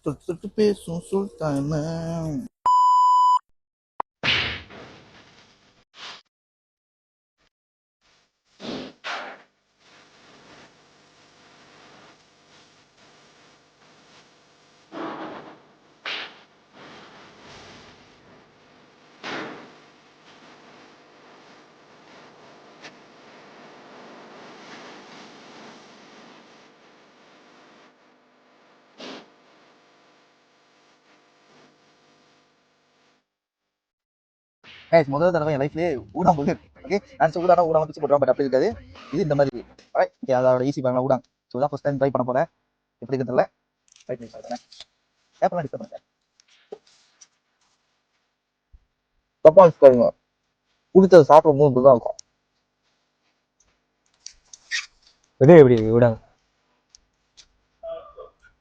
தொட்டு தொட்டு பேசும் சுல்தானா. முதல் தடவை என் லைஃப்லேயே ஊடாம் போது ஓகே நான் ஊடானா ஊடாம பிச்சு போட்டுருவோம். பட் அப்படி இருக்காது. இது இந்த மாதிரி ஓகே அதோட ஈஸி பண்ணலாம் ஊடாங்க. ஸோ தான் ஃபர்ஸ்ட் டைம் ட்ரை பண்ண போகிறேன். எப்படி இருக்கிறதுல ட்ரை பண்ணி பார்க்குறேன். ஏப்பெல்லாம் டிஸ்டர்ப் பண்ணுறேன். தப்பா வச்சுக்காதுங்க. பிடிச்சது சாப்பிடும் போது தான் இருக்கும். எப்படி விடாங்க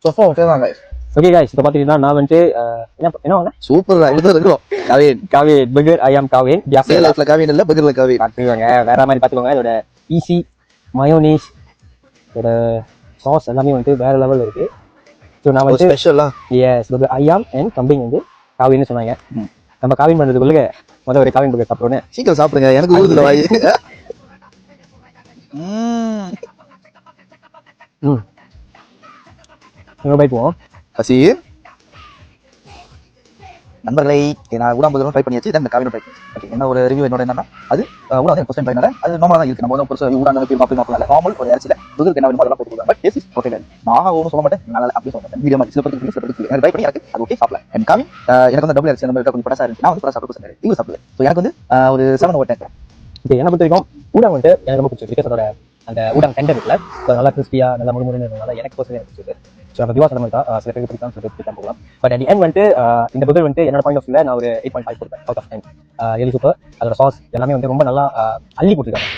சொஃபா ஓகே தாங்க. ஓகே गाइस இப்போ பாத்தீங்கன்னா நான் வந்து என்ன வாங்க சூப்பர் தான் இது இருக்கும். காவின் பர்கர் ஐ அம் காவின் ரியல் லைஃப்ல காவின் இல்ல பர்கர்ல காவின் பாத்துக்கோங்க. வேற மாதிரி பாத்துக்கோங்க. இதோட ஈஸி மயோனீஸ் இதோட சாஸ் எல்லாமே வந்து வேற லெவல் இருக்கு. ஸோ நான் வந்து ஸ்பெஷலா எஸ் பர்கர் ஐ ஆம் அண்ட் கம்பிங் வந்து காவின்னு சொன்னாங்க. நம்ம காவின் பண்றதுக்குள்ள முதல்ல ஒரு காவின் பர்கர் சாப்பிடுவோம். சீக்கிரம் சாப்பிடுங்க. எனக்கு ஊருதுல வாய். போவோம் பசி நண்பர்களை நான் ஊடாம்பது ட்ரை பண்ணியாச்சு. இந்த காவின் ட்ரை ஓகே என்ன ஒரு ரிவ்யூ என்னோட என்னன்னா அது ஊடாக ஃபர்ஸ்ட் டைம் ட்ரை பண்ணல. அது நார்மலா தான் இருக்கு. நம்ம வந்து ஒரு ஊடாங்க மாப்பிள்ள நார்மல் ஒரு அரிசியில புதுக்கு என்ன வேணுமோ அதெல்லாம் போட்டு கொடுப்பாங்க. பட் டேஸ்ட் ஓகே இல்லை. நான் ஒன்றும் சொல்ல மாட்டேன். நல்லா அப்படி சொல்ல மாட்டேன். மீடியமா சில பேருக்கு சில பேருக்கு எனக்கு ட்ரை பண்ணி எனக்கு அது ஓகே சாப்பிடல. என் காவின் எனக்கு வந்து டபுள் அரிசி அந்த மாதிரி கொஞ்சம் படசா இருந்துச்சு. நான் வந்து படசா சாப்பிட்டு இவங்க சாப்பிடல. ஸோ எனக்கு வந்து ஒரு 7 ஓவர் 10. இப்போ என்ன பொறுத்த வரைக்கும் ஊடாங்க வந்துட்டு எனக்கு ரொம்ப பிடிச்சிருக்கு. அதோட அந்த ஊடாங்க டெண்டர் இருக்குல்ல நல்லா கிறிஸ்பியா நல்லா முழுமுறைன்னு இருந்ததுனால எனக்கு பர்சனலி எனக்கு பிடிச்சிருக்கு. ஸோ அந்த திவாஸ் மாதிரி தான் சில பேருக்கு பிடிக்கும் சில பேருக்கு போகலாம். பட் அட் எண்ட் வந்துட்டு இந்த பர்கர் வந்துட்டு என்னோட பாயிண்ட் ஆஃப் வியூல நான் ஒரு 8.5 கொடுப்பேன் அவுட் ஆஃப் 10. எலி சூப்பர். அதோட சாஸ் எல்லாமே வந்து ரொம்ப நல்லா அள்ளி போட்டுருக்காங்க.